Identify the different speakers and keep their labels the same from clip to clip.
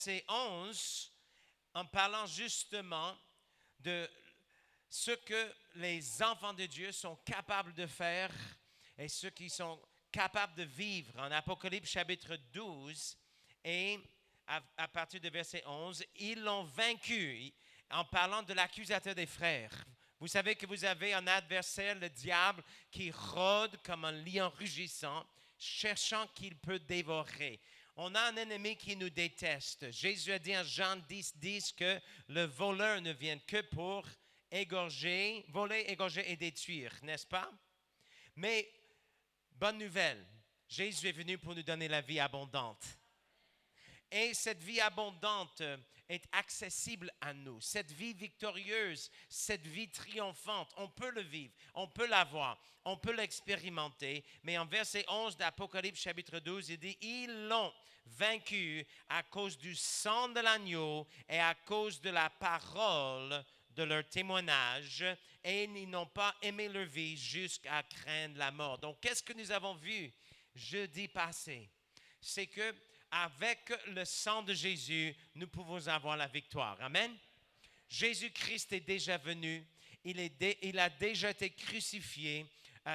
Speaker 1: verset 11, en parlant justement de ce que les enfants de Dieu sont capables de faire et ceux qui sont capables de vivre. En Apocalypse chapitre 12 et à partir de verset 11, ils l'ont vaincu en parlant de l'accusateur des frères. Vous savez que vous avez un adversaire, le diable, qui rôde comme un lion rugissant, cherchant qu'il peut dévorer. On a un ennemi qui nous déteste. Jésus a dit en Jean 10, 10 que le voleur ne vient que pour égorger, voler, égorger et détruire, n'est-ce pas? Mais, bonne nouvelle, Jésus est venu pour nous donner la vie abondante. Et cette vie abondante est accessible à nous. Cette vie victorieuse, cette vie triomphante, on peut le vivre, on peut l'avoir, on peut l'expérimenter. Mais en verset 11 d'Apocalypse chapitre 12, il dit, ils l'ont vaincu à cause du sang de l'agneau et à cause de la parole de leur témoignage, et ils n'ont pas aimé leur vie jusqu'à craindre la mort. Donc, qu'est-ce que nous avons vu jeudi passé? C'est que avec le sang de Jésus, nous pouvons avoir la victoire. Amen. Jésus-Christ est déjà venu. Il a déjà été crucifié.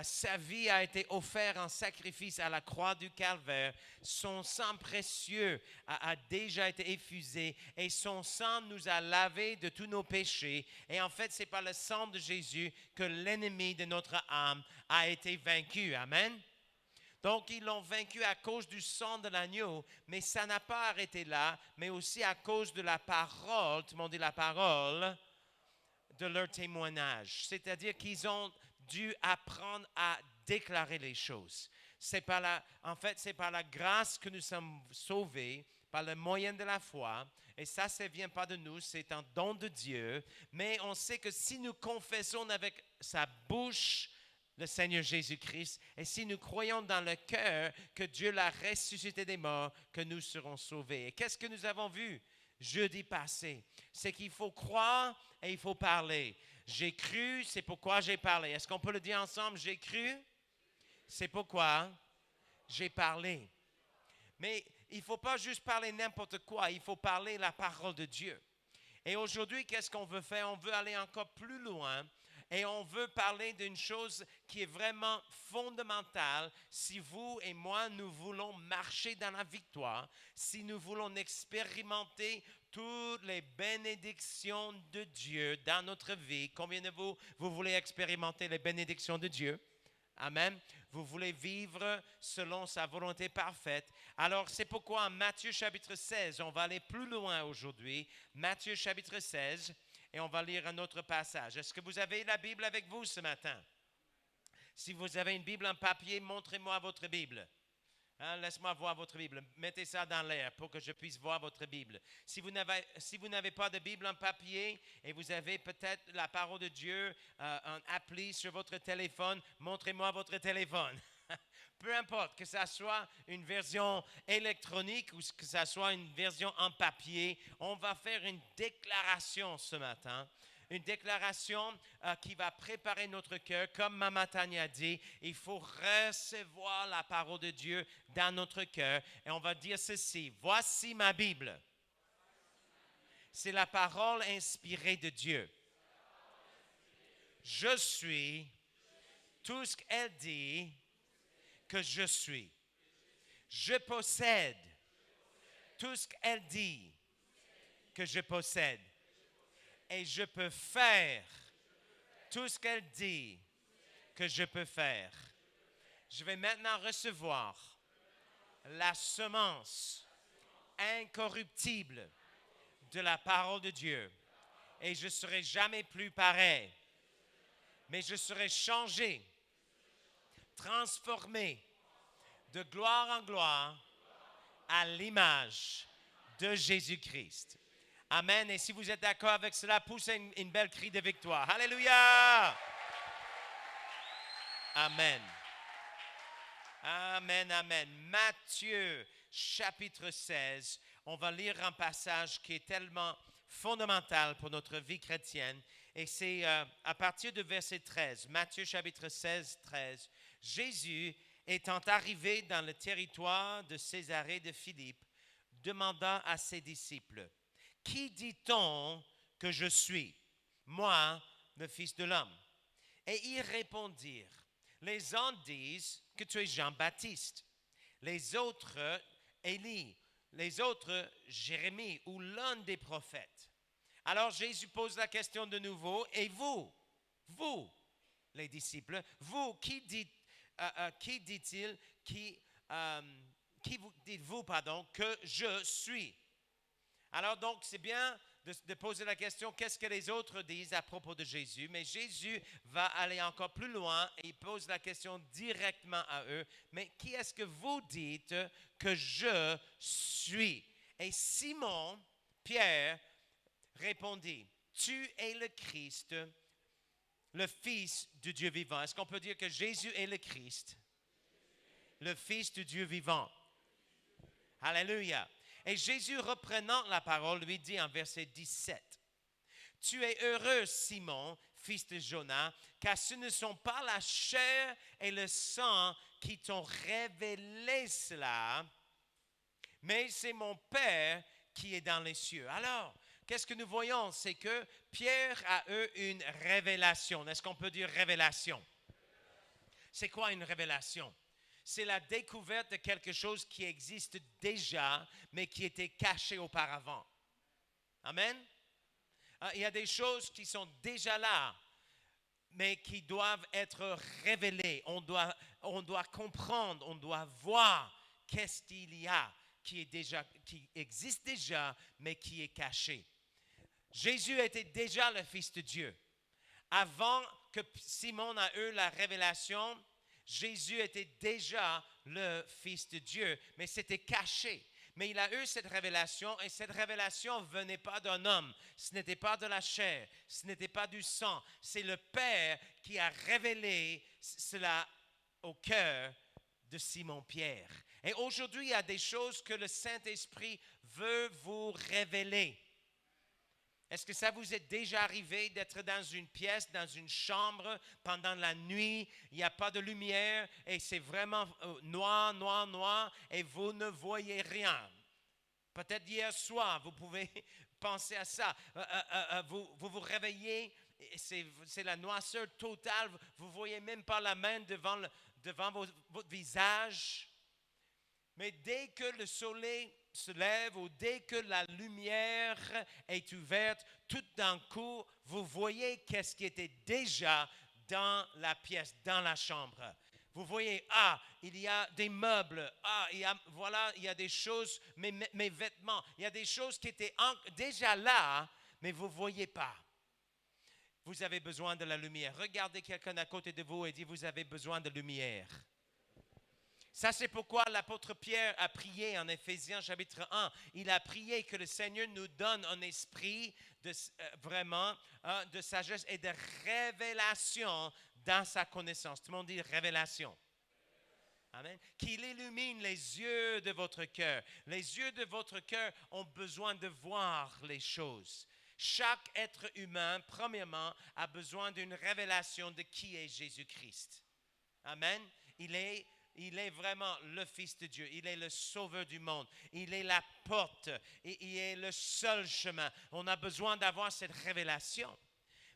Speaker 1: Sa vie a été offerte en sacrifice à la croix du Calvaire. Son sang précieux a déjà été effusé et son sang nous a lavés de tous nos péchés. Et en fait, c'est par le sang de Jésus que l'ennemi de notre âme a été vaincu. Amen. Donc, ils l'ont vaincu à cause du sang de l'agneau, mais ça n'a pas arrêté là, mais aussi à cause de la parole, tout le monde dit la parole, de leur témoignage. C'est-à-dire qu'ils ont dû apprendre à déclarer les choses. C'est par la grâce que nous sommes sauvés, par le moyen de la foi. Et ça ne vient pas de nous, c'est un don de Dieu. Mais on sait que si nous confessons avec sa bouche le Seigneur Jésus-Christ, et si nous croyons dans le cœur que Dieu l'a ressuscité des morts, que nous serons sauvés. Et qu'est-ce que nous avons vu jeudi passé? C'est qu'il faut croire et il faut parler. J'ai cru, c'est pourquoi j'ai parlé. Est-ce qu'on peut le dire ensemble? J'ai cru, c'est pourquoi j'ai parlé. Mais il ne faut pas juste parler n'importe quoi, il faut parler la parole de Dieu. Et aujourd'hui, qu'est-ce qu'on veut faire? On veut aller encore plus loin. Et on veut parler d'une chose qui est vraiment fondamentale si vous et moi, nous voulons marcher dans la victoire, si nous voulons expérimenter toutes les bénédictions de Dieu dans notre vie. Combien de vous voulez expérimenter les bénédictions de Dieu? Amen. Vous voulez vivre selon sa volonté parfaite. Alors, c'est pourquoi en Matthieu chapitre 16, on va aller plus loin aujourd'hui. Matthieu chapitre 16, et on va lire un autre passage. Est-ce que vous avez la Bible avec vous ce matin? Si vous avez une Bible en papier, montrez-moi votre Bible. Hein, laisse-moi voir votre Bible. Mettez ça dans l'air pour que je puisse voir votre Bible. Si vous n'avez pas de Bible en papier et vous avez peut-être la parole de Dieu en appli sur votre téléphone, montrez-moi votre téléphone. Peu importe que ça soit une version électronique ou que ça soit une version en papier, on va faire une déclaration ce matin. Une déclaration qui va préparer notre cœur. Comme Mama Tania a dit, il faut recevoir la parole de Dieu dans notre cœur. Et on va dire ceci, voici ma Bible. C'est la parole inspirée de Dieu. Je suis tout ce qu'elle dit que je suis. Je possède tout ce qu'elle dit que je possède. Et je peux faire tout ce qu'elle dit que je peux faire. Je vais maintenant recevoir la semence incorruptible de la parole de Dieu. Et je ne serai jamais plus pareil. Mais je serai changé, transformé de gloire en gloire à l'image de Jésus-Christ. Amen. Et si vous êtes d'accord avec cela, poussez une belle cri de victoire. Alléluia. Amen. Amen, amen. Matthieu, chapitre 16. On va lire un passage qui est tellement fondamental pour notre vie chrétienne. Et c'est à partir de verset 13. Matthieu, chapitre 16, 13. Jésus, étant arrivé dans le territoire de Césarée de Philippe, demanda à ses disciples, « Qui dit-on que je suis, moi, le Fils de l'homme ?» Et ils répondirent, « Les uns disent que tu es Jean-Baptiste, les autres Élie, les autres Jérémie ou l'un des prophètes. » Alors Jésus pose la question de nouveau, « Et vous, les disciples, vous, qui dit-il, qui vous dites-vous, que je suis? » Alors donc, c'est bien de poser la question, qu'est-ce que les autres disent à propos de Jésus? Mais Jésus va aller encore plus loin et il pose la question directement à eux. Mais qui est-ce que vous dites que je suis? Et Simon, Pierre, répondit, tu es le Christ, le Fils du Dieu vivant. Est-ce qu'on peut dire que Jésus est le Christ, le Fils du Dieu vivant? Alléluia. Et Jésus, reprenant la parole, lui dit en verset 17, « Tu es heureux, Simon, fils de Jonas, car ce ne sont pas la chair et le sang qui t'ont révélé cela, mais c'est mon Père qui est dans les cieux. » Alors, qu'est-ce que nous voyons? C'est que Pierre a eu une révélation. Est-ce qu'on peut dire révélation? C'est quoi une révélation? C'est la découverte de quelque chose qui existe déjà, mais qui était caché auparavant. Amen? Il y a des choses qui sont déjà là, mais qui doivent être révélées. On doit comprendre, on doit voir qu'est-ce qu'il y a qui existe déjà, mais qui est caché. Jésus était déjà le Fils de Dieu. Avant que Simon a eu la révélation, Jésus était déjà le Fils de Dieu, mais c'était caché. Mais il a eu cette révélation et cette révélation ne venait pas d'un homme. Ce n'était pas de la chair, ce n'était pas du sang. C'est le Père qui a révélé cela au cœur de Simon-Pierre. Et aujourd'hui, il y a des choses que le Saint-Esprit veut vous révéler. Est-ce que ça vous est déjà arrivé d'être dans une pièce, dans une chambre pendant la nuit, il n'y a pas de lumière et c'est vraiment noir et vous ne voyez rien? Peut-être hier soir, vous pouvez penser à ça. Vous réveillez, c'est la noirceur totale, vous ne voyez même pas la main devant votre visage. Mais dès que le soleil se lève ou dès que la lumière est ouverte, tout d'un coup, vous voyez qu'est-ce qui était déjà dans la pièce, dans la chambre. Vous voyez, il y a des meubles, il y a des choses, mes vêtements, il y a des choses qui étaient déjà là, mais vous ne voyez pas. Vous avez besoin de la lumière. Regardez quelqu'un à côté de vous et dites, vous avez besoin de lumière. Ça, c'est pourquoi l'apôtre Pierre a prié en Éphésiens chapitre 1. Il a prié que le Seigneur nous donne un esprit de sagesse et de révélation dans sa connaissance. Tout le monde dit révélation. Amen. Qu'il illumine les yeux de votre cœur. Les yeux de votre cœur ont besoin de voir les choses. Chaque être humain, premièrement, a besoin d'une révélation de qui est Jésus-Christ. Amen. Il est vraiment le Fils de Dieu. Il est le sauveur du monde. Il est la porte. Il est le seul chemin. On a besoin d'avoir cette révélation.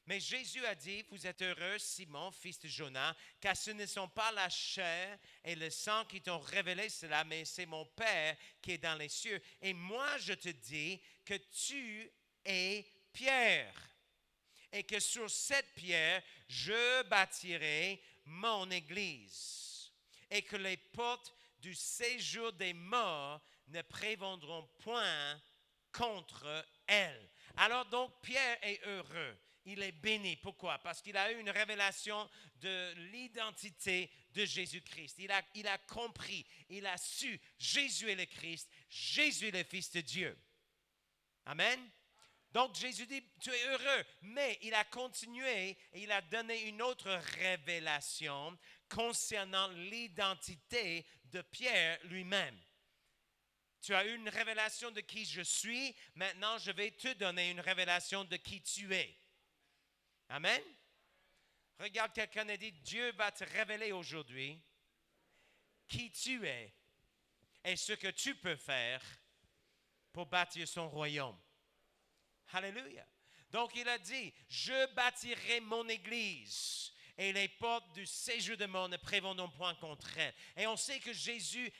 Speaker 1: Mais Jésus a dit, vous êtes heureux, Simon, fils de Jonas, car ce ne sont pas la chair et le sang qui t'ont révélé cela, mais c'est mon Père qui est dans les cieux. Et moi, je te dis que tu es Pierre. Et que sur cette pierre, je bâtirai mon église. Et que les portes du séjour des morts ne prévaudront point contre elle. Alors donc, Pierre est heureux. Il est béni. Pourquoi? Parce qu'il a eu une révélation de l'identité de Jésus-Christ. Il a compris, il a su, Jésus est le Christ, Jésus est le Fils de Dieu. Amen. Donc Jésus dit, tu es heureux, mais il a continué et il a donné une autre révélation concernant l'identité de Pierre lui-même. Tu as eu une révélation de qui je suis, maintenant je vais te donner une révélation de qui tu es. Amen. Regarde quelqu'un et dit, Dieu va te révéler aujourd'hui qui tu es et ce que tu peux faire pour bâtir son royaume. Alléluia. Donc il a dit, je bâtirai mon église et les portes du séjour de mort ne prévaudront point contre elle. Et on sait que Jésus,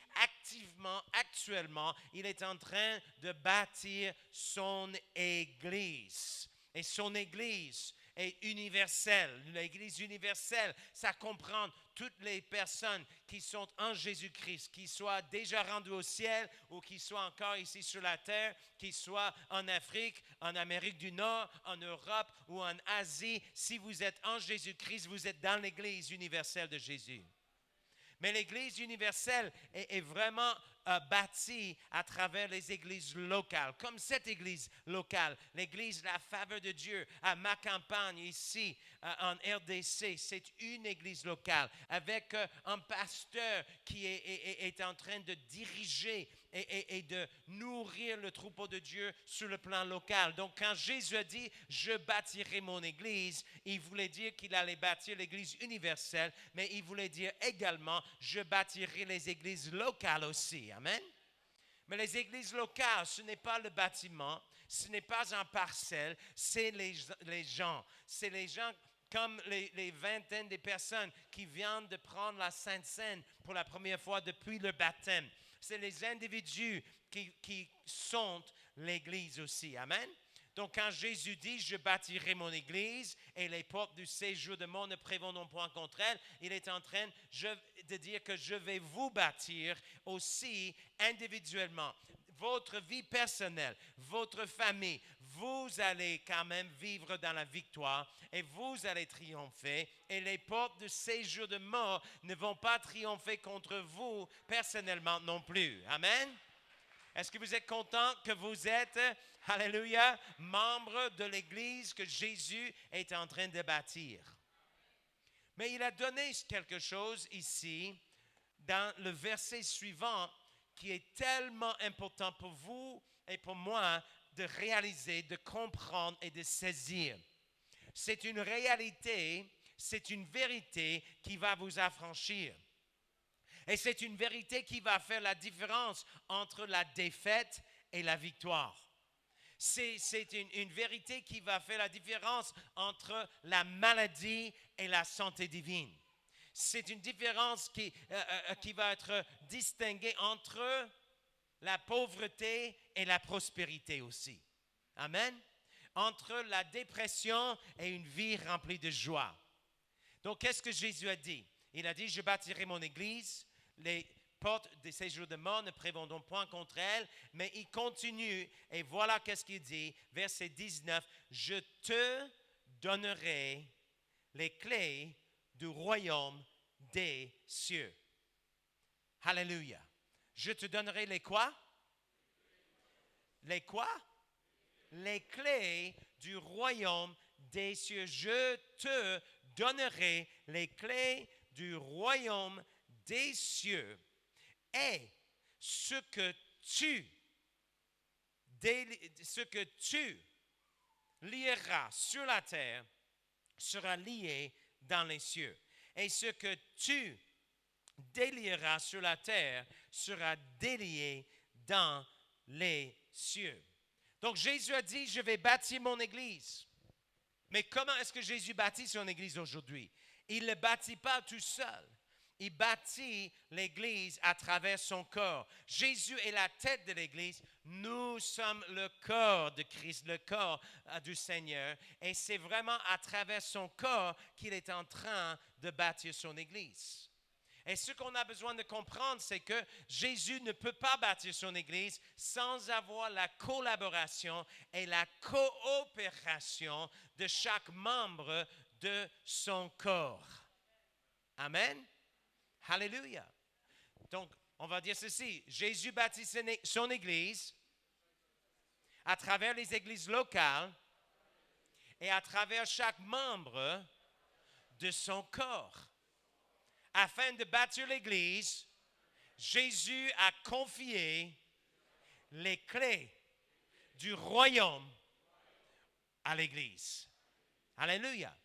Speaker 1: actuellement, il est en train de bâtir son église. Et son église est universelle. L'église universelle, ça comprend toutes les personnes qui sont en Jésus-Christ, qui soient déjà rendues au ciel ou qui soient encore ici sur la terre, qui soient en Afrique, en Amérique du Nord, en Europe ou en Asie. Si vous êtes en Jésus-Christ, vous êtes dans l'église universelle de Jésus. Mais l'Église universelle est vraiment bâtie à travers les églises locales, comme cette église locale, l'église La Faveur de Dieu à ma campagne ici en RDC. C'est une église locale avec un pasteur qui est en train de diriger et de nourrir le troupeau de Dieu sur le plan local. Donc quand Jésus a dit « je bâtirai mon église », il voulait dire qu'il allait bâtir l'église universelle, mais il voulait dire également « je bâtirai les églises locales aussi ». Amen. Mais les églises locales, ce n'est pas le bâtiment, ce n'est pas un parcelle, c'est les gens. C'est les gens comme les vingtaines de personnes qui viennent de prendre la Sainte Seine pour la première fois depuis le baptême. C'est les individus qui sont l'Église aussi. Amen. Donc, quand Jésus dit « je bâtirai mon Église et les portes du séjour de mort ne prévaudront point contre elle », il est en train de dire que je vais vous bâtir aussi individuellement. Votre vie personnelle, votre famille, vous allez quand même vivre dans la victoire et vous allez triompher. Et les portes du séjour de mort ne vont pas triompher contre vous personnellement non plus. Amen. Est-ce que vous êtes content que vous êtes, alléluia, membre de l'Église que Jésus est en train de bâtir? Mais il a donné quelque chose ici dans le verset suivant qui est tellement important pour vous et pour moi de réaliser, de comprendre et de saisir. C'est une réalité, c'est une vérité qui va vous affranchir. Et c'est une vérité qui va faire la différence entre la défaite et la victoire. C'est une vérité qui va faire la différence entre la maladie et la santé divine. C'est une différence qui va être distinguée entre la pauvreté et la prospérité aussi. Amen. Entre la dépression et une vie remplie de joie. Donc, qu'est-ce que Jésus a dit? Il a dit, je bâtirai mon église, les portes des séjours de mort ne prévaudront point contre elle, mais il continue, et voilà qu'est-ce qu'il dit, verset 19, je te donnerai les clés du royaume des cieux. Alléluia. Je te donnerai les quoi? Les quoi? Les clés du royaume des cieux. Je te donnerai les clés du royaume des cieux. Et ce que tu lieras sur la terre sera lié dans les cieux. Et ce que tu délieras sur la terre sera délié dans les cieux. Donc Jésus a dit, je vais bâtir mon église. Mais comment est-ce que Jésus bâtit son église aujourd'hui? Il ne le bâtit pas tout seul. Il bâtit l'église à travers son corps. Jésus est la tête de l'église. Nous sommes le corps de Christ, le corps du Seigneur. Et c'est vraiment à travers son corps qu'il est en train de bâtir son église. Et ce qu'on a besoin de comprendre, c'est que Jésus ne peut pas bâtir son église sans avoir la collaboration et la coopération de chaque membre de son corps. Amen. Alléluia. Donc, on va dire ceci. Jésus bâtit son église à travers les églises locales et à travers chaque membre de son corps. Afin de bâtir l'église, Jésus a confié les clés du royaume à l'église. Alléluia.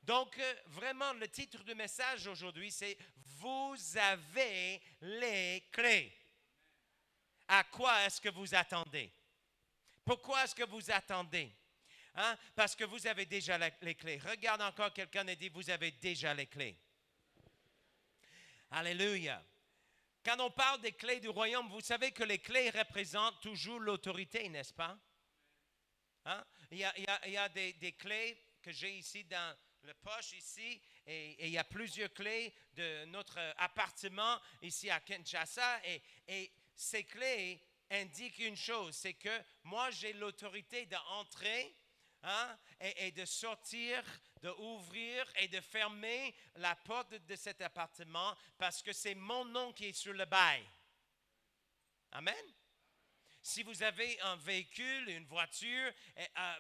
Speaker 1: Donc, vraiment, le titre du message aujourd'hui, c'est « Vous avez les clés ». À quoi est-ce que vous attendez? Pourquoi est-ce que vous attendez? Hein? Parce que vous avez déjà les clés. Regarde encore quelqu'un et dit, vous avez déjà les clés. Alléluia. Quand on parle des clés du royaume, vous savez que les clés représentent toujours l'autorité, n'est-ce pas? Hein? Il y a des clés que j'ai ici dans la poche ici, et il y a plusieurs clés de notre appartement ici à Kinshasa, et ces clés indiquent une chose, c'est que moi j'ai l'autorité d'entrer, hein, et de sortir, d'ouvrir et de fermer la porte de cet appartement parce que c'est mon nom qui est sur le bail. Amen. Si vous avez un véhicule, une voiture,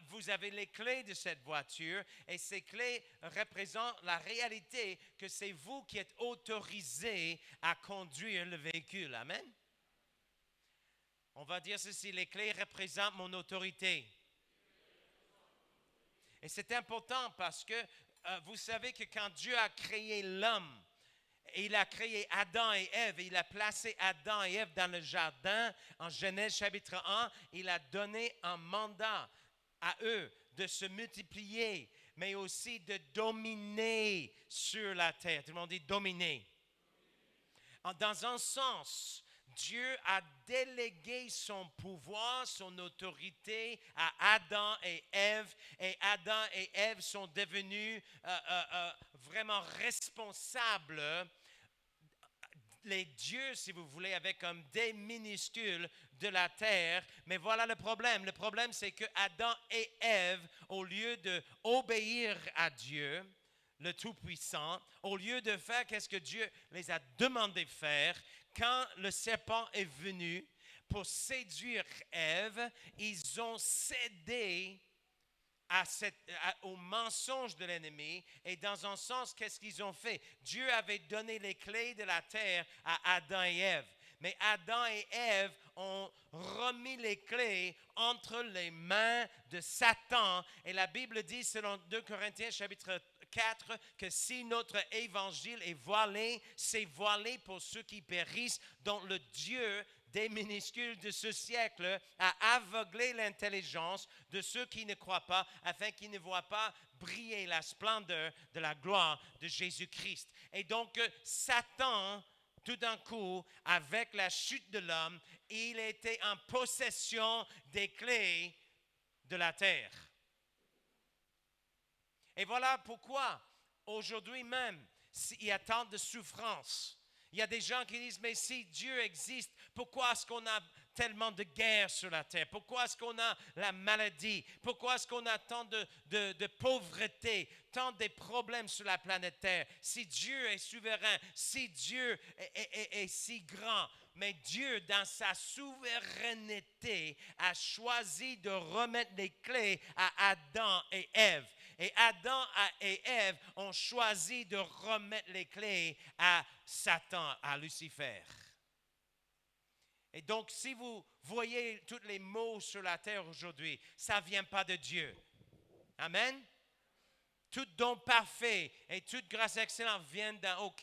Speaker 1: vous avez les clés de cette voiture et ces clés représentent la réalité que c'est vous qui êtes autorisé à conduire le véhicule. Amen. On va dire ceci, les clés représentent mon autorité. Et c'est important parce que vous savez que quand Dieu a créé l'homme, il a créé Adam et Ève, il a placé Adam et Ève dans le jardin. En Genèse chapitre 1, il a donné un mandat à eux de se multiplier, mais aussi de dominer sur la terre. Tout le monde dit dominer. Dans un sens, Dieu a délégué son pouvoir, son autorité à Adam et Ève. Et Adam et Ève sont devenus vraiment responsables, les dieux, si vous voulez, avec un D minuscule de la terre. Mais voilà le problème. Le problème, c'est que Adam et Ève, au lieu d'obéir à Dieu, le Tout-Puissant, au lieu de faire qu'est-ce que Dieu les a demandé de faire, quand le serpent est venu pour séduire Ève, ils ont cédé au mensonge de l'ennemi. Et dans un sens, qu'est-ce qu'ils ont fait? Dieu avait donné les clés de la terre à Adam et Ève. Mais Adam et Ève ont remis les clés entre les mains de Satan. Et la Bible dit, selon 2 Corinthiens chapitre 4, que si notre évangile est voilé, c'est voilé pour ceux qui périssent, dont le Dieu des minuscules de ce siècle a aveuglé l'intelligence de ceux qui ne croient pas, afin qu'ils ne voient pas briller la splendeur de la gloire de Jésus-Christ. Et donc, Satan, tout d'un coup, avec la chute de l'homme, il était en possession des clés de la terre. Et voilà pourquoi, aujourd'hui même, il y a tant de souffrance. Il y a des gens qui disent, mais si Dieu existe, pourquoi est-ce qu'on a tellement de guerres sur la terre? Pourquoi est-ce qu'on a la maladie? Pourquoi est-ce qu'on a tant de pauvreté, tant de problèmes sur la planète Terre? Si Dieu est souverain, si Dieu est si grand, mais Dieu, dans sa souveraineté, a choisi de remettre les clés à Adam et Ève. Et Adam et Ève ont choisi de remettre les clés à Satan, à Lucifer. Et donc, si vous voyez tous les maux sur la terre aujourd'hui, ça ne vient pas de Dieu. Amen. Tout don parfait et toute grâce excellente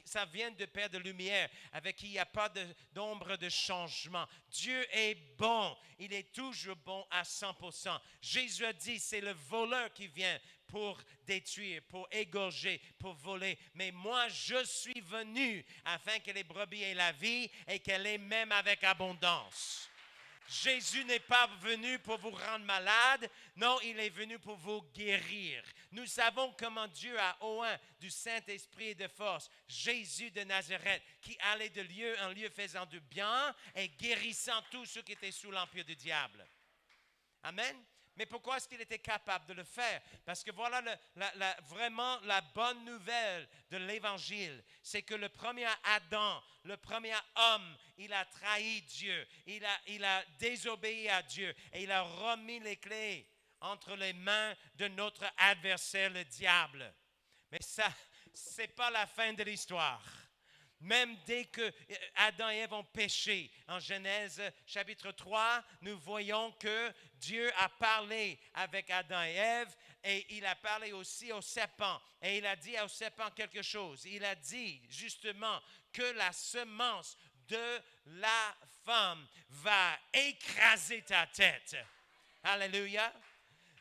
Speaker 1: ça vient de Père de lumière, avec qui il n'y a pas d'ombre de changement. Dieu est bon, il est toujours bon à 100%. Jésus a dit, c'est le voleur qui vient pour détruire, pour égorger, pour voler. Mais moi, je suis venu afin que les brebis aient la vie et qu'elle ait même avec abondance. Jésus n'est pas venu pour vous rendre malade, non, il est venu pour vous guérir. Nous savons comment Dieu a oint du Saint-Esprit et de force Jésus de Nazareth, qui allait de lieu en lieu faisant du bien et guérissant tous ceux qui étaient sous l'empire du diable. Amen. Mais pourquoi est-ce qu'il était capable de le faire? Parce que voilà vraiment la bonne nouvelle de l'Évangile. C'est que le premier Adam, le premier homme, il a trahi Dieu. Il a désobéi à Dieu. Et il a remis les clés entre les mains de notre adversaire, le diable. Mais ça, ce n'est pas la fin de l'histoire. Même dès que Adam et Ève ont péché, en Genèse chapitre 3, nous voyons que Dieu a parlé avec Adam et Ève et il a parlé aussi au serpent. Et il a dit au serpent quelque chose. Il a dit justement que la semence de la femme va écraser ta tête. Alléluia.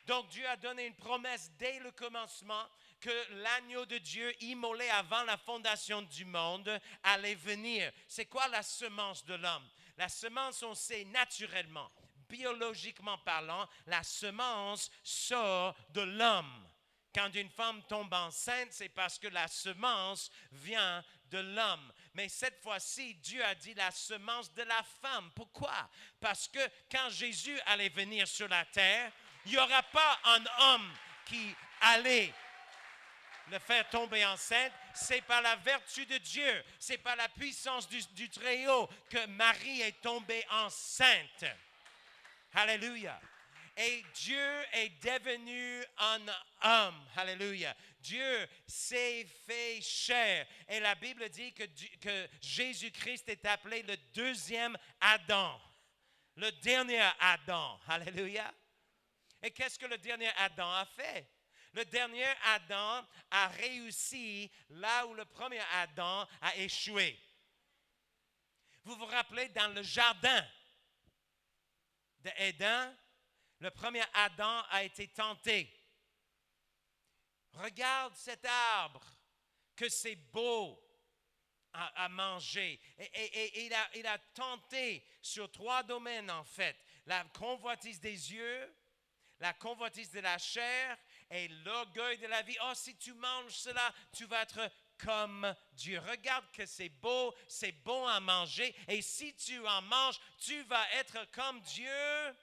Speaker 1: Donc Dieu a donné une promesse dès le commencement que l'agneau de Dieu immolé avant la fondation du monde allait venir. C'est quoi la semence de l'homme? La semence, on sait naturellement, biologiquement parlant, la semence sort de l'homme. Quand une femme tombe enceinte, c'est parce que la semence vient de l'homme. Mais cette fois-ci, Dieu a dit la semence de la femme. Pourquoi? Parce que quand Jésus allait venir sur la terre, il n'y aura pas un homme qui allait le faire tomber enceinte. C'est par la vertu de Dieu, c'est par la puissance du Très-Haut que Marie est tombée enceinte. Alléluia. Et Dieu est devenu un homme. Alléluia. Dieu s'est fait chair. Et la Bible dit que Jésus-Christ est appelé le deuxième Adam. Le dernier Adam. Alléluia. Et qu'est-ce que le dernier Adam a fait? Le dernier Adam a réussi là où le premier Adam a échoué. Vous vous rappelez dans le jardin d'Éden, le premier Adam a été tenté. Regarde cet arbre, que c'est beau à manger. Et il a tenté sur 3 domaines en fait. La convoitise des yeux, la convoitise de la chair et l'orgueil de la vie. Oh, si tu manges cela, tu vas être comme Dieu. Regarde que c'est beau à manger. Et si tu en manges, tu vas être comme Dieu.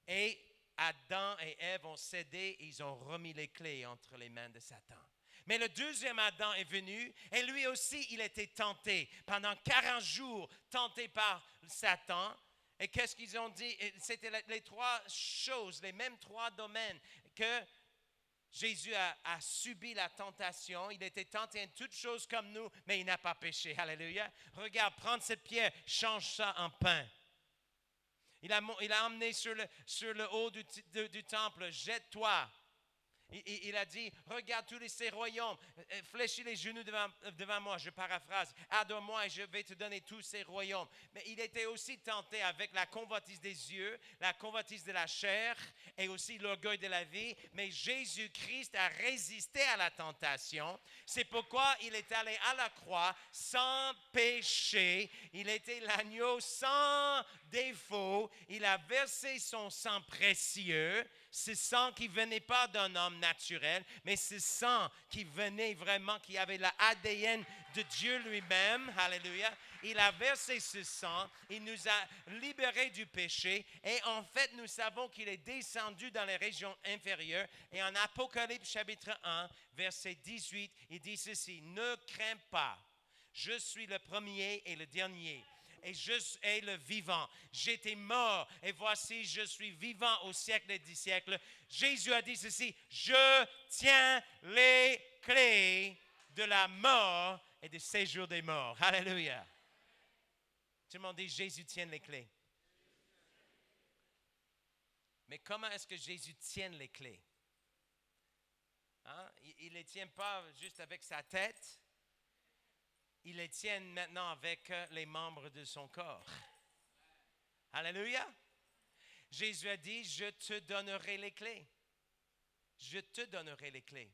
Speaker 1: Et Adam et Ève ont cédé et ils ont remis les clés entre les mains de Satan. Mais le deuxième Adam est venu et lui aussi, il était tenté. Pendant 40 jours, tenté par Satan. Et qu'est-ce qu'ils ont dit? C'était les 3 choses, les mêmes 3 domaines que Jésus a subi la tentation. Il était tenté en toutes choses comme nous, mais il n'a pas péché. Alléluia. Regarde, prends cette pierre, change ça en pain. Il a emmené sur le haut du temple, jette-toi. Il a dit, regarde tous ces royaumes, fléchis les genoux devant moi, je paraphrase, adore-moi et je vais te donner tous ces royaumes. Mais il était aussi tenté avec la convoitise des yeux, la convoitise de la chair et aussi l'orgueil de la vie. Mais Jésus-Christ a résisté à la tentation. C'est pourquoi il est allé à la croix sans péché. Il était l'agneau sans défaut. Il a versé son sang précieux. Ce sang qui ne venait pas d'un homme naturel, mais ce sang qui venait vraiment, qui avait l'ADN de Dieu lui-même. Alléluia. Il a versé ce sang, il nous a libérés du péché et en fait, nous savons qu'il est descendu dans les régions inférieures. Et en Apocalypse chapitre 1, verset 18, il dit ceci, « Ne crains pas, je suis le premier et le dernier. » Et je suis le vivant. J'étais mort et voici, je suis vivant au siècle des siècles. Jésus a dit ceci, je tiens les clés de la mort et du séjour des morts. Alléluia. Tout le monde dit, Jésus tient les clés. Mais comment est-ce que Jésus tient les clés? Hein? Il ne les tient pas juste avec sa tête. Il les tient maintenant avec les membres de son corps. Alléluia. Jésus a dit, je te donnerai les clés. Je te donnerai les clés.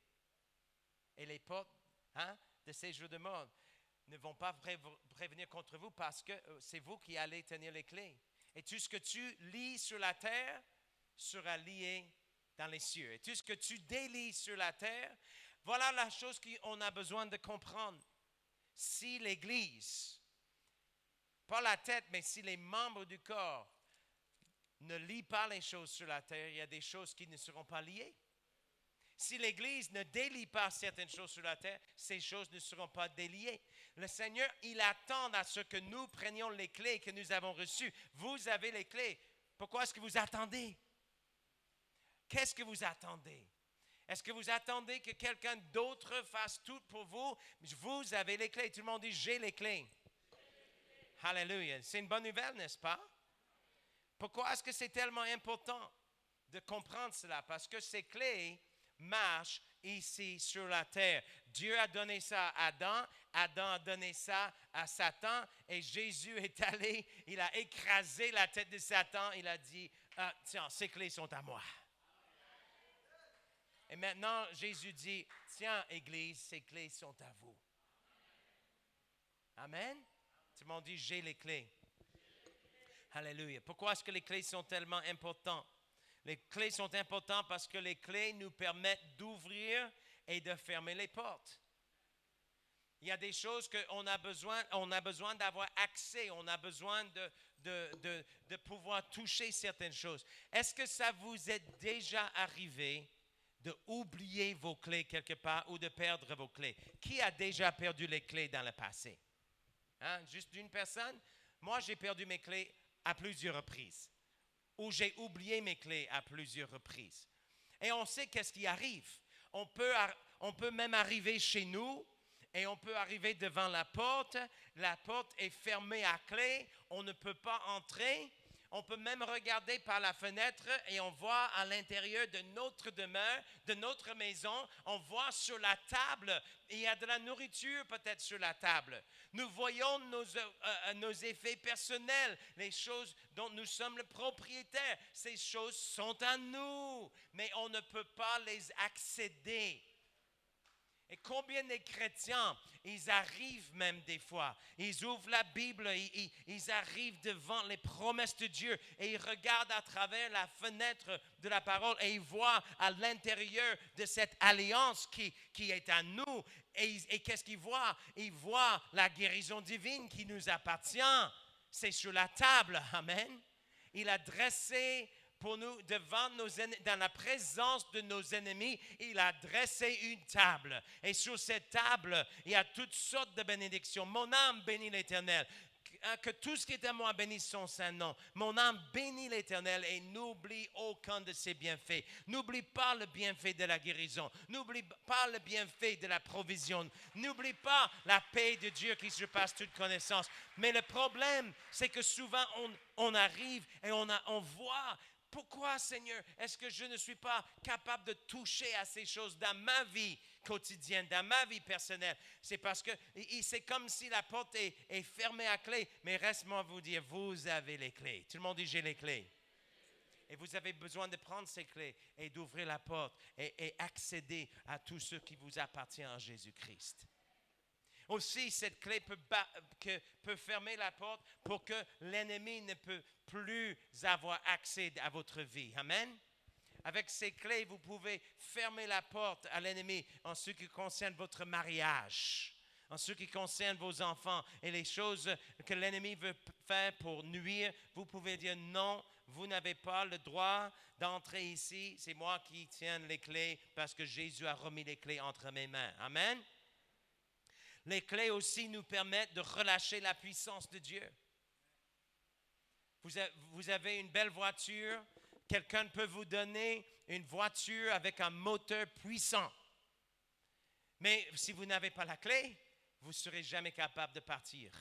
Speaker 1: Et les portes de ces jours de mort ne vont pas prévenir contre vous parce que c'est vous qui allez tenir les clés. Et tout ce que tu lis sur la terre sera lié dans les cieux. Et tout ce que tu délies sur la terre, voilà la chose qu'on a besoin de comprendre. Si l'Église, pas la tête, mais si les membres du corps ne lient pas les choses sur la terre, il y a des choses qui ne seront pas liées. Si l'Église ne délie pas certaines choses sur la terre, ces choses ne seront pas déliées. Le Seigneur, il attend à ce que nous prenions les clés que nous avons reçues. Vous avez les clés. Pourquoi est-ce que vous attendez? Qu'est-ce que vous attendez? Est-ce que vous attendez que quelqu'un d'autre fasse tout pour vous? Vous avez les clés. Tout le monde dit, j'ai les clés. Alléluia. C'est une bonne nouvelle, n'est-ce pas? Pourquoi est-ce que c'est tellement important de comprendre cela? Parce que ces clés marchent ici sur la terre. Dieu a donné ça à Adam. Adam a donné ça à Satan. Et Jésus est allé, il a écrasé la tête de Satan. Il a dit, Tiens, ces clés sont à moi. Et maintenant, Jésus dit, tiens, Église, ces clés sont à vous. Amen. Tout le monde dit, j'ai les clés. Alléluia. Pourquoi est-ce que les clés sont tellement importantes? Les clés sont importantes parce que les clés nous permettent d'ouvrir et de fermer les portes. Il y a des choses qu'on a besoin d'avoir accès, on a besoin de pouvoir toucher certaines choses. Est-ce que ça vous est déjà arrivé d'oublier vos clés quelque part ou de perdre vos clés? Qui a déjà perdu les clés dans le passé? Hein? Juste une personne? Moi, j'ai perdu mes clés à plusieurs reprises. Ou j'ai oublié mes clés à plusieurs reprises. Et on sait qu'est-ce qui arrive. On peut même arriver chez nous et on peut arriver devant la porte est fermée à clé, on ne peut pas entrer. On peut même regarder par la fenêtre et on voit à l'intérieur de notre demeure, de notre maison, on voit sur la table, il y a de la nourriture peut-être sur la table. Nous voyons nos effets personnels, les choses dont nous sommes le propriétaire. Ces choses sont à nous, mais on ne peut pas les accéder. Et combien de chrétiens, ils arrivent même des fois, ils ouvrent la Bible, ils arrivent devant les promesses de Dieu et ils regardent à travers la fenêtre de la parole et ils voient à l'intérieur de cette alliance qui est à nous. Et qu'est-ce qu'ils voient? Ils voient la guérison divine qui nous appartient. C'est sur la table. Amen. Il a dressé pour nous, dans la présence de nos ennemis, il a dressé une table. Et sur cette table, il y a toutes sortes de bénédictions. Mon âme bénit l'Éternel. Que tout ce qui est à moi bénisse son saint nom. Mon âme bénit l'Éternel et n'oublie aucun de ses bienfaits. N'oublie pas le bienfait de la guérison. N'oublie pas le bienfait de la provision. N'oublie pas la paix de Dieu qui surpasse toute connaissance. Mais le problème, c'est que souvent on arrive et on voit. Pourquoi, Seigneur, est-ce que je ne suis pas capable de toucher à ces choses dans ma vie quotidienne, dans ma vie personnelle? C'est parce que c'est comme si la porte est fermée à clé. Mais reste-moi vous dire, vous avez les clés. Tout le monde dit, j'ai les clés. Et vous avez besoin de prendre ces clés et d'ouvrir la porte et accéder à tout ce qui vous appartient en Jésus-Christ. Aussi, cette clé peut fermer la porte pour que l'ennemi ne peut plus avoir accès à votre vie. Amen. Avec ces clés, vous pouvez fermer la porte à l'ennemi en ce qui concerne votre mariage, en ce qui concerne vos enfants et les choses que l'ennemi veut faire pour nuire. Vous pouvez dire non, vous n'avez pas le droit d'entrer ici. C'est moi qui tiens les clés parce que Jésus a remis les clés entre mes mains. Amen. Les clés aussi nous permettent de relâcher la puissance de Dieu. Vous avez une belle voiture, quelqu'un peut vous donner une voiture avec un moteur puissant. Mais si vous n'avez pas la clé, vous ne serez jamais capable de partir.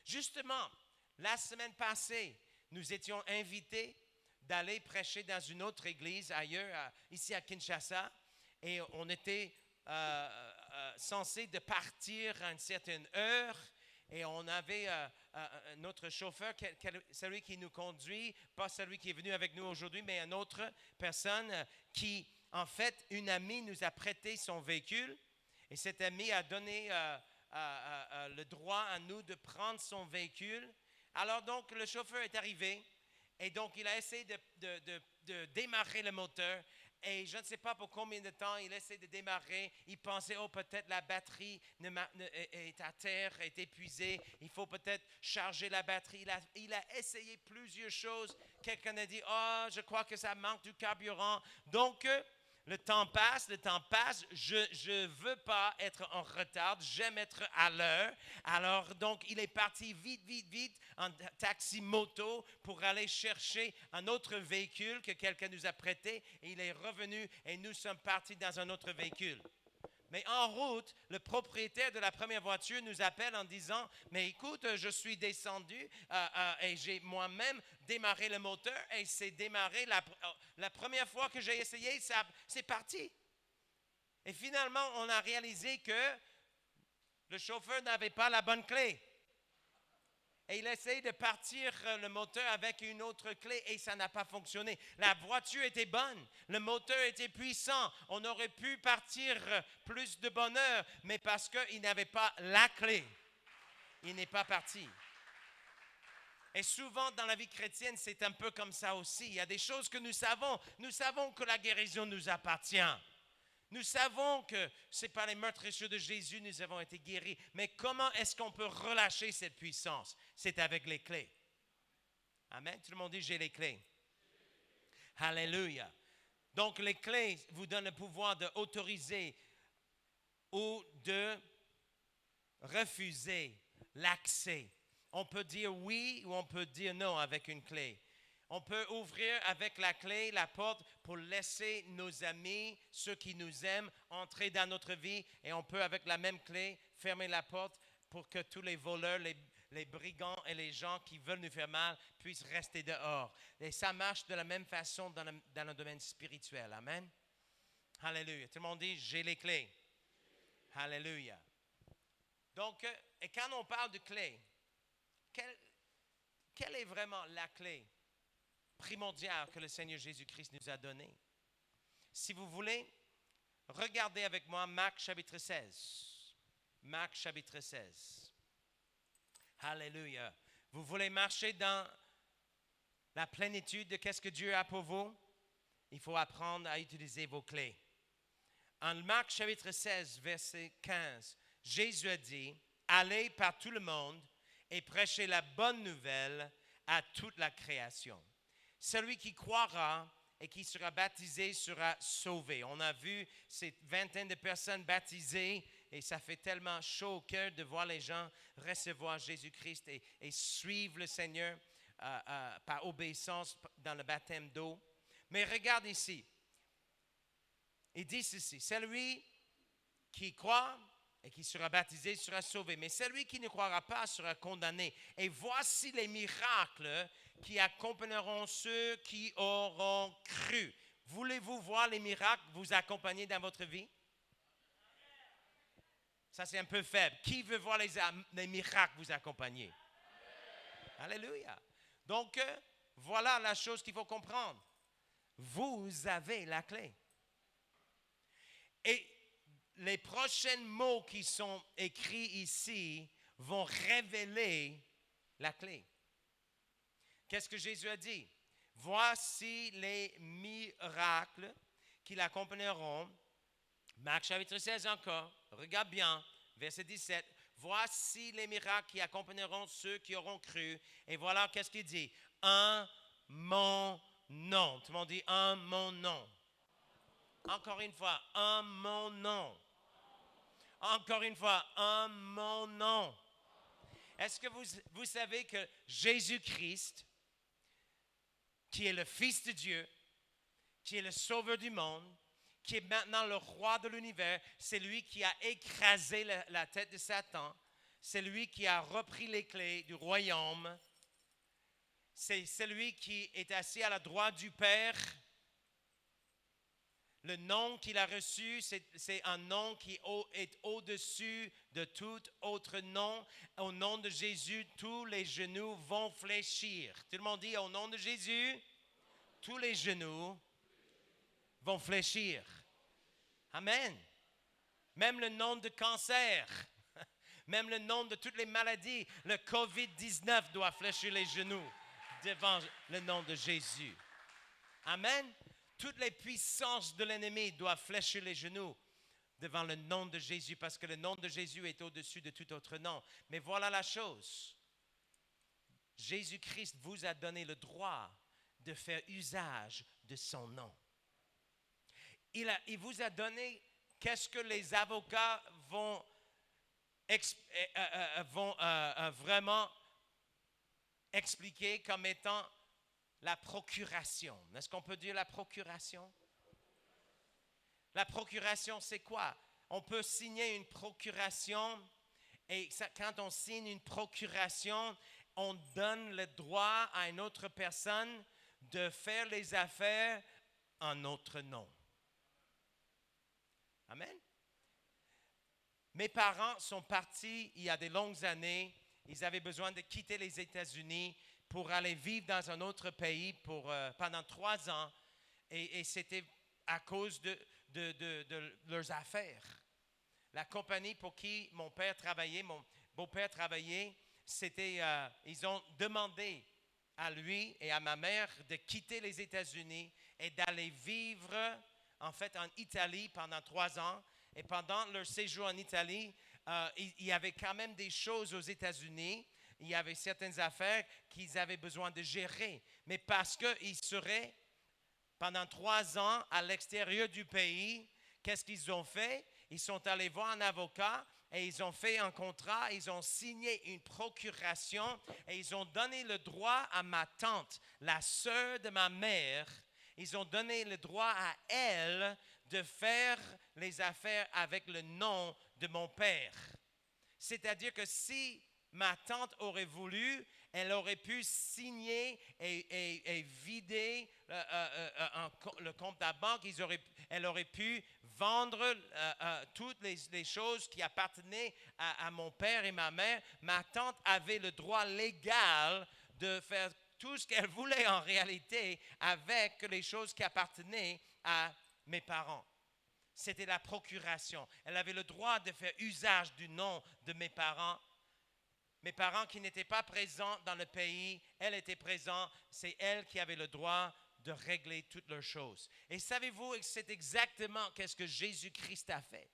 Speaker 1: Justement, la semaine passée, nous étions invités d'aller prêcher dans une autre église ailleurs, ici à Kinshasa, et on était censé de partir à une certaine heure et on avait notre chauffeur, celui qui nous conduit, pas celui qui est venu avec nous aujourd'hui, mais une autre personne qui, en fait, une amie nous a prêté son véhicule et cette amie a donné le droit à nous de prendre son véhicule. Alors donc, le chauffeur est arrivé et donc il a essayé de démarrer le moteur. Et je ne sais pas pour combien de temps il essaie de démarrer. Il pensait, peut-être la batterie est à terre, est épuisée. Il faut peut-être charger la batterie. Il a essayé plusieurs choses. Quelqu'un a dit, je crois que ça manque du carburant. Donc, le temps passe. Je ne veux pas être en retard. J'aime être à l'heure. Alors, donc, il est parti vite en taxi-moto pour aller chercher un autre véhicule que quelqu'un nous a prêté. Et il est revenu et nous sommes partis dans un autre véhicule. Mais en route, le propriétaire de la première voiture nous appelle en disant, mais écoute, je suis descendu et j'ai moi-même démarré le moteur et c'est démarré la première fois que j'ai essayé, c'est parti. Et finalement, on a réalisé que le chauffeur n'avait pas la bonne clé. et il a essayé de partir le moteur avec une autre clé et ça n'a pas fonctionné. La voiture était bonne, le moteur était puissant, on aurait pu partir plus de bonne heure, mais parce qu'il n'avait pas la clé, il n'est pas parti. Et souvent dans la vie chrétienne, c'est un peu comme ça aussi. Il y a des choses que nous savons. Nous savons que la guérison nous appartient. Nous savons que ce n'est pas les meurtrissures de Jésus, nous avons été guéris. Mais comment est-ce qu'on peut relâcher cette puissance? C'est avec les clés. Amen. Tout le monde dit, j'ai les clés. Alléluia. Donc les clés vous donnent le pouvoir d'autoriser ou de refuser l'accès. On peut dire oui ou on peut dire non avec une clé. On peut ouvrir avec la clé la porte pour laisser nos amis, ceux qui nous aiment, entrer dans notre vie. Et on peut avec la même clé fermer la porte pour que tous les voleurs, les brigands et les gens qui veulent nous faire mal puissent rester dehors. Et ça marche de la même façon dans le domaine spirituel. Amen. Alléluia. Tout le monde dit, j'ai les clés. Alléluia. Donc, et quand on parle de clés, quelle est vraiment la clé primordiale que le Seigneur Jésus-Christ nous a donnée? Si vous voulez, regardez avec moi Marc chapitre 16. Marc chapitre 16. Alléluia. Vous voulez marcher dans la plénitude de qu'est-ce que Dieu a pour vous? Il faut apprendre à utiliser vos clés. En Marc chapitre 16, verset 15, Jésus a dit, « Allez par tout le monde et prêchez la bonne nouvelle à toute la création. Celui qui croira et qui sera baptisé sera sauvé. » On a vu ces vingtaine de personnes baptisées et ça fait tellement chaud au cœur de voir les gens recevoir Jésus-Christ et suivre le Seigneur par obéissance dans le baptême d'eau. Mais regarde ici. Il dit ceci, celui qui croit et qui sera baptisé sera sauvé, mais celui qui ne croira pas sera condamné. Et voici les miracles qui accompagneront ceux qui auront cru. Voulez-vous voir les miracles vous accompagner dans votre vie? Ça, c'est un peu faible. Qui veut voir les miracles vous accompagner? Alléluia. Donc, voilà la chose qu'il faut comprendre. Vous avez la clé. Et les prochains mots qui sont écrits ici vont révéler la clé. Qu'est-ce que Jésus a dit? Voici les miracles qui l'accompagneront. Marc chapitre 16 encore, regarde bien, verset 17. Voici les miracles qui accompagneront ceux qui auront cru. Et voilà qu'est-ce qu'il dit? En mon nom. Tout le monde dit en mon nom. Encore une fois, en mon nom. Encore une fois, en mon nom. Est-ce que vous savez que Jésus-Christ, qui est le Fils de Dieu, qui est le Sauveur du monde, qui est maintenant le roi de l'univers, c'est lui qui a écrasé la tête de Satan, c'est lui qui a repris les clés du royaume, c'est celui qui est assis à la droite du Père. Le nom qu'il a reçu, c'est un nom qui est au-dessus de tout autre nom. Au nom de Jésus, tous les genoux vont fléchir. Tout le monde dit, au nom de Jésus, tous les genoux vont fléchir. Amen. Même le nom de cancer, même le nom de toutes les maladies, le COVID-19 doit fléchir les genoux devant le nom de Jésus. Amen. Toutes les puissances de l'ennemi doivent fléchir les genoux devant le nom de Jésus parce que le nom de Jésus est au-dessus de tout autre nom. Mais voilà la chose. Jésus-Christ vous a donné le droit de faire usage de son nom. Il vous a donné qu'est-ce que les avocats vont vraiment expliquer comme étant la procuration. Est-ce qu'on peut dire la procuration? La procuration, c'est quoi? On peut signer une procuration et quand on signe une procuration, on donne le droit à une autre personne de faire les affaires en notre nom. Amen. Mes parents sont partis il y a de longues années ils avaient besoin de quitter les États-Unis pour aller vivre dans un autre pays pendant 3 ans. Et c'était à cause de leurs affaires. La compagnie pour qui mon père travaillait, mon beau-père travaillait, ils ont demandé à lui et à ma mère de quitter les États-Unis et d'aller vivre en Italie pendant 3 ans. Et pendant leur séjour en Italie, il y avait quand même des choses aux États-Unis. Il y avait certaines affaires qu'ils avaient besoin de gérer. Mais parce qu'ils seraient pendant 3 ans à l'extérieur du pays, qu'est-ce qu'ils ont fait? Ils sont allés voir un avocat et ils ont fait un contrat, ils ont signé une procuration et ils ont donné le droit à ma tante, la sœur de ma mère. Ils ont donné le droit à elle de faire les affaires avec le nom de mon père. C'est-à-dire que si ma tante aurait voulu, elle aurait pu signer et vider le compte à banque. Elle aurait pu vendre toutes les choses qui appartenaient à mon père et ma mère. Ma tante avait le droit légal de faire tout ce qu'elle voulait en réalité avec les choses qui appartenaient à mes parents. C'était la procuration. Elle avait le droit de faire usage du nom de mes parents. Mes parents qui n'étaient pas présents dans le pays, elle était présente. C'est elle qui avait le droit de régler toutes leurs choses. Et savez-vous, c'est exactement ce que Jésus-Christ a fait.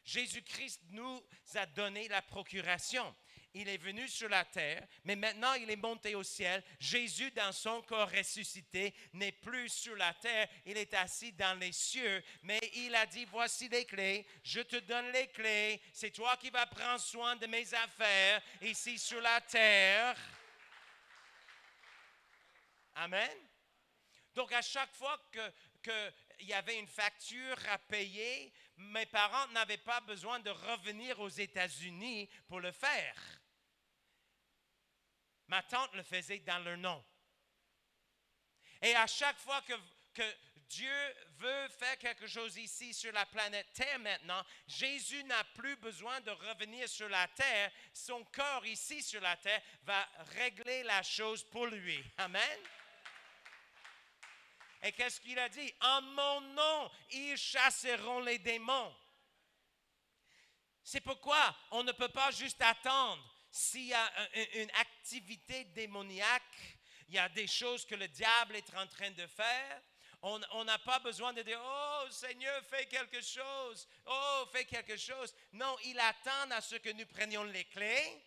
Speaker 1: Jésus-Christ nous a donné la procuration. Il est venu sur la terre, mais maintenant il est monté au ciel. Jésus, dans son corps ressuscité, n'est plus sur la terre. Il est assis dans les cieux, mais il a dit, voici les clés, je te donne les clés. C'est toi qui vas prendre soin de mes affaires ici sur la terre. Amen. Donc, à chaque fois qu'il y avait une facture à payer, mes parents n'avaient pas besoin de revenir aux États-Unis pour le faire. Ma tante le faisait dans leur nom. Et à chaque fois que Dieu veut faire quelque chose ici sur la planète Terre maintenant, Jésus n'a plus besoin de revenir sur la terre. Son corps ici sur la terre va régler la chose pour lui. Amen. Et qu'est-ce qu'il a dit? En mon nom, ils chasseront les démons. C'est pourquoi on ne peut pas juste attendre. S'il y a une activité démoniaque, il y a des choses que le diable est en train de faire. On n'a pas besoin de dire, oh Seigneur, fais quelque chose. Oh, fais quelque chose. Non, il attend à ce que nous prenions les clés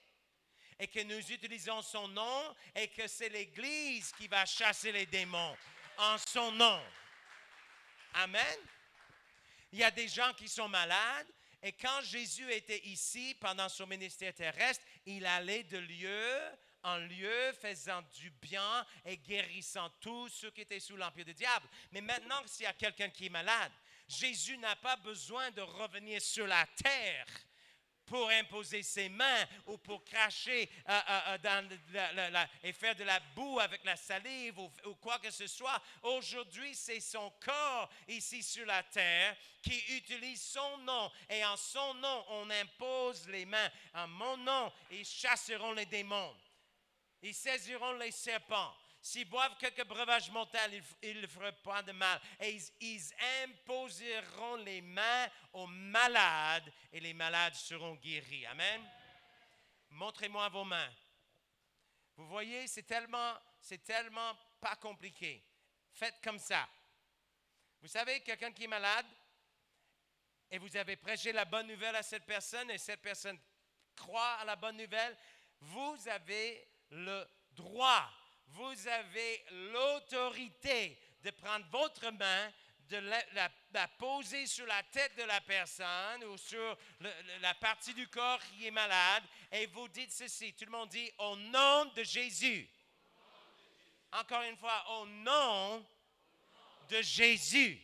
Speaker 1: et que nous utilisons son nom et que c'est l'Église qui va chasser les démons en son nom. Amen. Il y a des gens qui sont malades. Et quand Jésus était ici pendant son ministère terrestre, il allait de lieu en lieu, faisant du bien et guérissant tous ceux qui étaient sous l'empire du diable. Mais maintenant, s'il y a quelqu'un qui est malade, Jésus n'a pas besoin de revenir sur la terre pour imposer ses mains ou pour cracher et faire de la boue avec la salive ou quoi que ce soit. Aujourd'hui, c'est son corps ici sur la terre qui utilise son nom. Et en son nom, on impose les mains. En mon nom, ils chasseront les démons. Ils saisiront les serpents. S'ils boivent quelques breuvages mortels, ils ne feront pas de mal. Et ils imposeront les mains aux malades et les malades seront guéris. Amen. Montrez-moi vos mains. Vous voyez, c'est tellement pas compliqué. Faites comme ça. Vous savez, quelqu'un qui est malade et vous avez prêché la bonne nouvelle à cette personne et cette personne croit à la bonne nouvelle, vous avez le droit. Vous avez l'autorité de prendre votre main, de la poser sur la tête de la personne ou sur la partie du corps qui est malade et vous dites ceci. Tout le monde dit au nom de Jésus. Encore une fois, au nom de Jésus.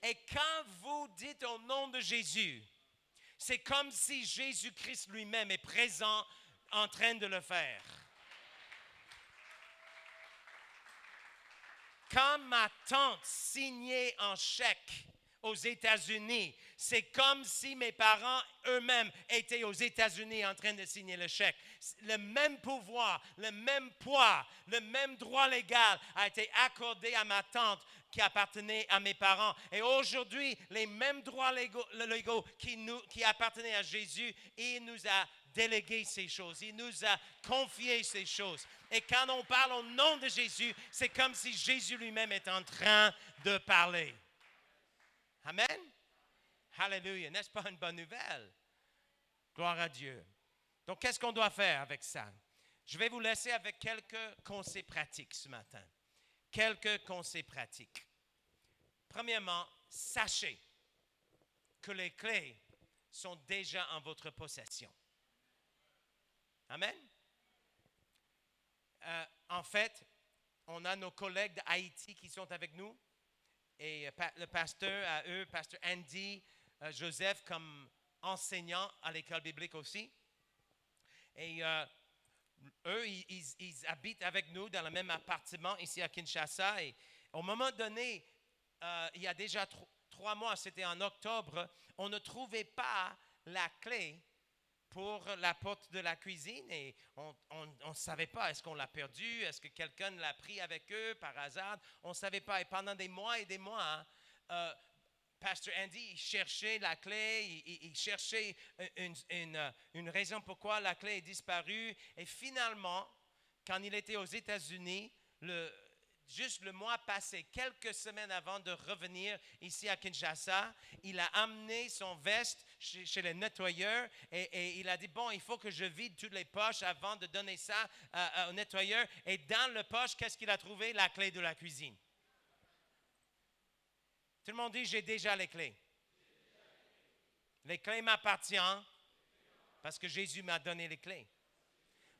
Speaker 1: Et quand vous dites au nom de Jésus, c'est comme si Jésus-Christ lui-même est présent en train de le faire. Quand ma tante signait un chèque aux États-Unis. C'est comme si mes parents eux-mêmes étaient aux États-Unis en train de signer le chèque. Le même pouvoir, le même poids, le même droit légal a été accordé à ma tante qui appartenait à mes parents. Et aujourd'hui, les mêmes droits légaux qui appartenaient à Jésus, il nous a délégué ces choses. Il nous a confié ces choses. Et quand on parle au nom de Jésus, c'est comme si Jésus lui-même est en train de parler. Amen. Hallelujah. N'est-ce pas une bonne nouvelle? Gloire à Dieu. Donc, qu'est-ce qu'on doit faire avec ça? Je vais vous laisser avec quelques conseils pratiques ce matin. Quelques conseils pratiques. Premièrement, sachez que les clés sont déjà en votre possession. Amen. En fait, on a nos collègues d'Haïti qui sont avec nous. Et le pasteur à eux, pasteur Andy, Joseph comme enseignant à l'école biblique aussi. Et eux, ils habitent avec nous dans le même appartement ici à Kinshasa. Et au moment donné, il y a déjà 3 mois, c'était en octobre, on ne trouvait pas la clé pour la porte de la cuisine et on ne savait pas, est-ce qu'on l'a perdue, est-ce que quelqu'un l'a pris avec eux par hasard, on ne savait pas. Et pendant des mois et des mois, Pasteur Andy il cherchait la clé, il cherchait une raison pourquoi la clé est disparue. Et finalement, quand il était aux États-Unis, juste le mois passé, quelques semaines avant de revenir ici à Kinshasa, il a amené son veste chez le nettoyeur et il a dit, bon, il faut que je vide toutes les poches avant de donner ça au nettoyeur. Et dans le poche, qu'est-ce qu'il a trouvé? La clé de la cuisine. Tout le monde dit, j'ai déjà les clés. Les clés m'appartiennent parce que Jésus m'a donné les clés.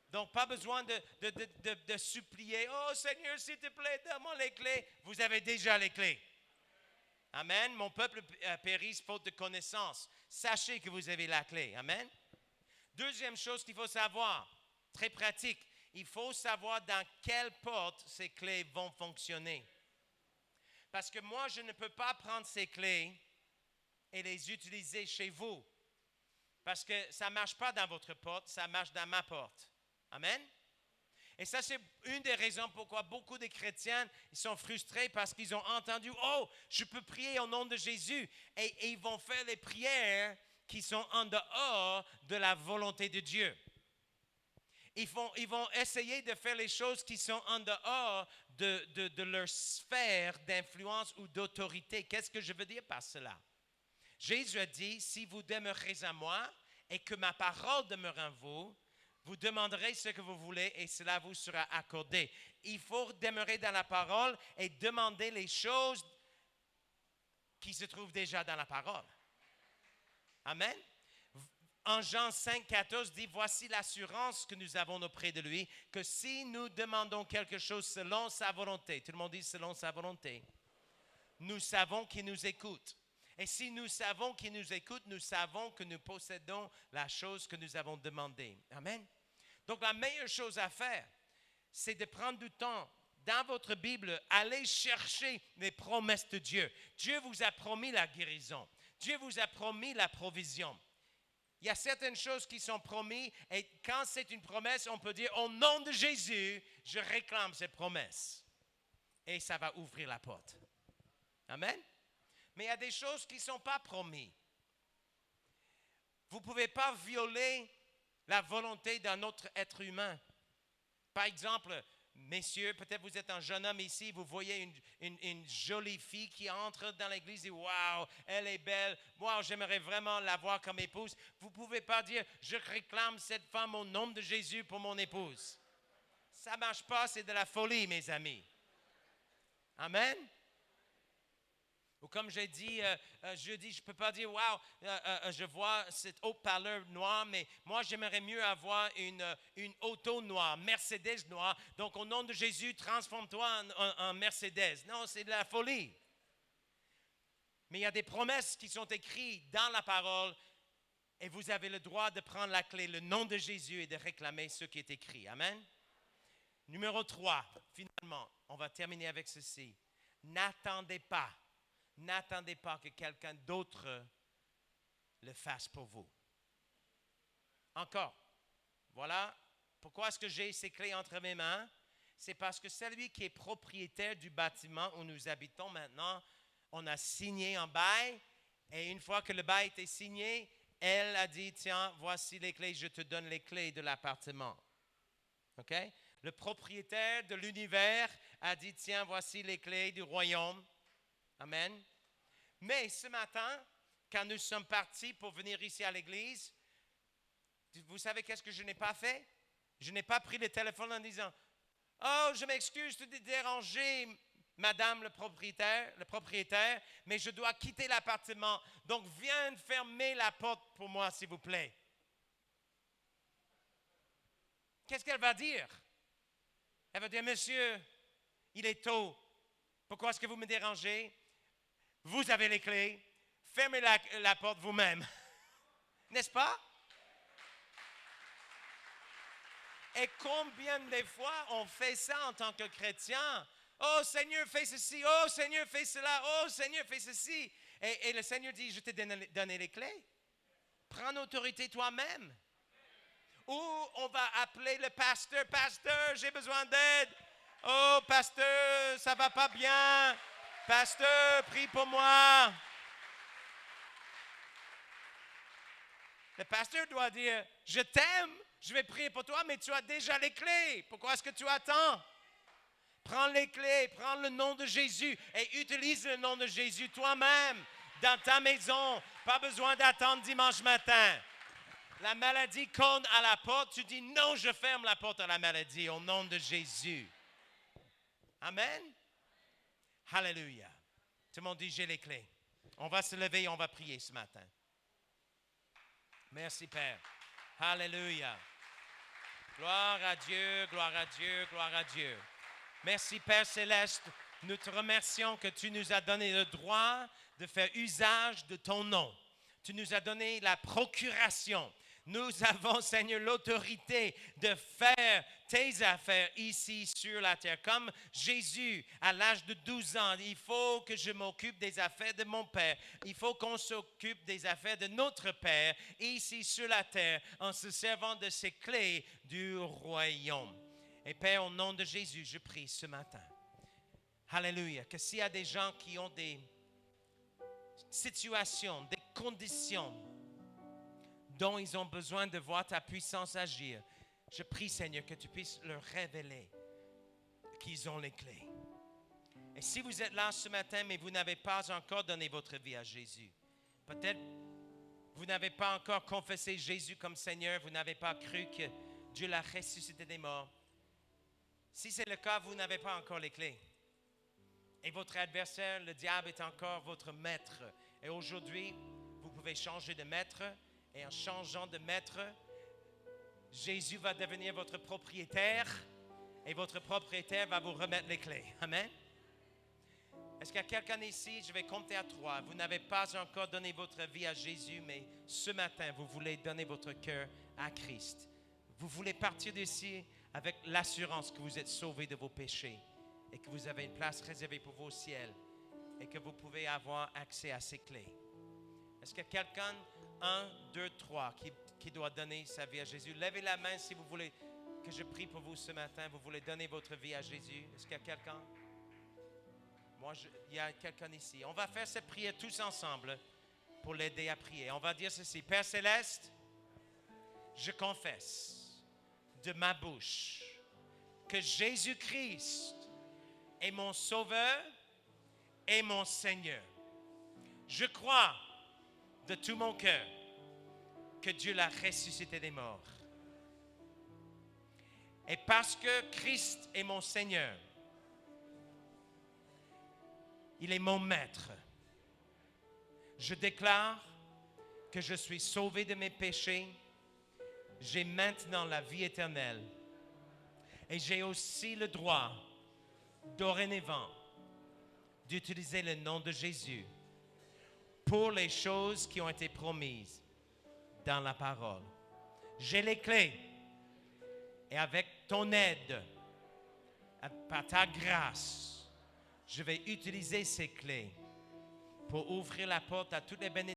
Speaker 1: Donc, pas besoin de supplier. Oh Seigneur, s'il te plaît, donne-moi les clés. Vous avez déjà les clés. Amen. Mon peuple périsse faute de connaissance. Sachez que vous avez la clé. Amen. Deuxième chose qu'il faut savoir, très pratique, il faut savoir dans quelle porte ces clés vont fonctionner. Parce que moi, je ne peux pas prendre ces clés et les utiliser chez vous. Parce que ça ne marche pas dans votre porte, ça marche dans ma porte. Amen. Et ça, c'est une des raisons pourquoi beaucoup de chrétiens ils sont frustrés parce qu'ils ont entendu, oh, je peux prier au nom de Jésus. Et ils vont faire les prières qui sont en dehors de la volonté de Dieu. Ils vont essayer de faire les choses qui sont en dehors de leur sphère d'influence ou d'autorité. Qu'est-ce que je veux dire par cela? Jésus a dit, si vous demeurez à moi et que ma parole demeure en vous, vous demanderez ce que vous voulez et cela vous sera accordé. Il faut demeurer dans la parole et demander les choses qui se trouvent déjà dans la parole. Amen. En Jean 5, 14 dit, voici l'assurance que nous avons auprès de lui, que si nous demandons quelque chose selon sa volonté, tout le monde dit selon sa volonté, nous savons qu'il nous écoute. Et si nous savons qu'il nous écoute, nous savons que nous possédons la chose que nous avons demandée. Amen. Donc la meilleure chose à faire, c'est de prendre du temps dans votre Bible, allez chercher les promesses de Dieu. Dieu vous a promis la guérison. Dieu vous a promis la provision. Il y a certaines choses qui sont promises et quand c'est une promesse, on peut dire au nom de Jésus, je réclame cette promesse. Et ça va ouvrir la porte. Amen. Mais il y a des choses qui ne sont pas promises. Vous ne pouvez pas violer la volonté d'un autre être humain. Par exemple, messieurs, peut-être vous êtes un jeune homme ici, vous voyez une jolie fille qui entre dans l'église et waouh, elle est belle, wow, j'aimerais vraiment la voir comme épouse. Vous ne pouvez pas dire, je réclame cette femme au nom de Jésus pour mon épouse. Ça ne marche pas, c'est de la folie, mes amis. Amen. Ou comme j'ai dit jeudi, je ne peux pas dire, waouh, je vois cet haut-parleur noir, mais moi j'aimerais mieux avoir une auto noire, Mercedes noire. Donc au nom de Jésus, transforme-toi en Mercedes. Non, c'est de la folie. Mais il y a des promesses qui sont écrites dans la parole et vous avez le droit de prendre la clé, le nom de Jésus et de réclamer ce qui est écrit. Amen. Numéro 3, finalement, on va terminer avec ceci. N'attendez pas. n'attendez pas que quelqu'un d'autre le fasse pour vous. Encore, voilà pourquoi est-ce que j'ai ces clés entre mes mains. C'est parce que celui qui est propriétaire du bâtiment où nous habitons maintenant, on a signé un bail, et une fois que le bail était signé, elle a dit, tiens, voici les clés, je te donne les clés de l'appartement. OK? Le propriétaire de l'univers a dit, tiens, voici les clés du royaume. Amen. Mais ce matin, quand nous sommes partis pour venir ici à l'église, vous savez qu'est-ce que je n'ai pas fait? Je n'ai pas pris le téléphone en disant, oh, je m'excuse de te déranger, madame le propriétaire, mais je dois quitter l'appartement. Donc, viens fermer la porte pour moi, s'il vous plaît. Qu'est-ce qu'elle va dire? Elle va dire, monsieur, il est tôt. Pourquoi est-ce que vous me dérangez? Vous avez les clés. Fermez la porte vous-même. N'est-ce pas? Et combien de fois on fait ça en tant que chrétien? Oh Seigneur, fais ceci. Oh Seigneur, fais cela. Oh Seigneur, fais ceci. Et le Seigneur dit, je t'ai donné les clés. Prends l'autorité toi-même. Ou on va appeler le pasteur. Pasteur, j'ai besoin d'aide. Oh pasteur, ça va pas bien. Pasteur, prie pour moi. Le pasteur doit dire, je t'aime, je vais prier pour toi, mais tu as déjà les clés. Pourquoi est-ce que tu attends? Prends les clés, prends le nom de Jésus et utilise le nom de Jésus toi-même dans ta maison. Pas besoin d'attendre dimanche matin. La maladie cogne à la porte, tu dis non, je ferme la porte à la maladie au nom de Jésus. Amen. Alléluia. Tout le monde dit j'ai les clés. On va se lever et on va prier ce matin. Merci Père. Alléluia. Gloire à Dieu, gloire à Dieu, gloire à Dieu. Merci Père Céleste. Nous te remercions que tu nous as donné le droit de faire usage de ton nom. Tu nous as donné la procuration. Nous avons, Seigneur, l'autorité de faire tes affaires ici sur la terre. Comme Jésus, à l'âge de 12 ans, il faut que je m'occupe des affaires de mon Père. Il faut qu'on s'occupe des affaires de notre Père ici sur la terre en se servant de ces clés du royaume. Et Père, au nom de Jésus, je prie ce matin. Alléluia. Que s'il y a des gens qui ont des situations, des conditions dont ils ont besoin de voir ta puissance agir, je prie, Seigneur, que tu puisses leur révéler qu'ils ont les clés. Et si vous êtes là ce matin, mais vous n'avez pas encore donné votre vie à Jésus, peut-être vous n'avez pas encore confessé Jésus comme Seigneur, vous n'avez pas cru que Dieu l'a ressuscité des morts. Si c'est le cas, vous n'avez pas encore les clés. Et votre adversaire, le diable, est encore votre maître. Et aujourd'hui, vous pouvez changer de maître. Et en changeant de maître, Jésus va devenir votre propriétaire. Et votre propriétaire va vous remettre les clés. Amen. Est-ce qu'il y a quelqu'un ici? Je vais compter à 3. Vous n'avez pas encore donné votre vie à Jésus, mais ce matin, vous voulez donner votre cœur à Christ. Vous voulez partir d'ici avec l'assurance que vous êtes sauvé de vos péchés et que vous avez une place réservée pour vous au ciel et que vous pouvez avoir accès à ces clés. Est-ce qu'il y a quelqu'un, 1, 2, 3, qui doit donner sa vie à Jésus? Levez la main si vous voulez que je prie pour vous ce matin. Vous voulez donner votre vie à Jésus. Est-ce qu'il y a quelqu'un? Il y a quelqu'un ici. On va faire cette prière tous ensemble pour l'aider à prier. On va dire ceci. Père Céleste, je confesse de ma bouche que Jésus-Christ est mon Sauveur et mon Seigneur. Je crois de tout mon cœur que Dieu l'a ressuscité des morts. Et parce que Christ est mon Seigneur, il est mon maître. Je déclare que je suis sauvé de mes péchés. J'ai maintenant la vie éternelle. Et j'ai aussi le droit, dorénavant, d'utiliser le nom de Jésus pour les choses qui ont été promises dans la parole. J'ai les clés. Et avec ton aide, par ta grâce, je vais utiliser ces clés pour ouvrir la porte à toutes les bénédictions